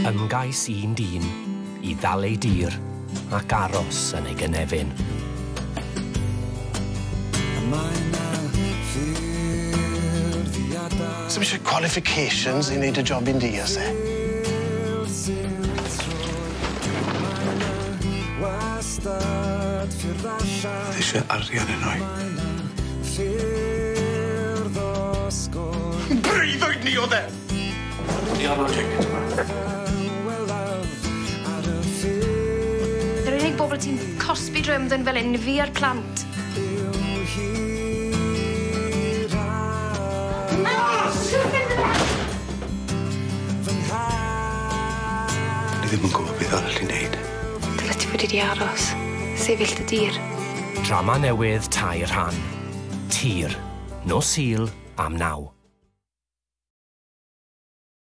Ymgais un dyn I ddal ei dir ac aros yn ei gynefin. Sa'm eisiau qualifications I wneud y job i'n dias, e? Oedd eisiau arian yn o'i. Breuddwyd ni oedd e! Ni ar o'r ticket yma. Yr unig bobl ti'n cosbi drymdyn fel un fi a'r plant. Ni ddim yn gwybod beth arall I wneud. Dyle ti wedi aros, sefyll dy dir. Drama newydd tair rhan. Tir, nos Sul am 9.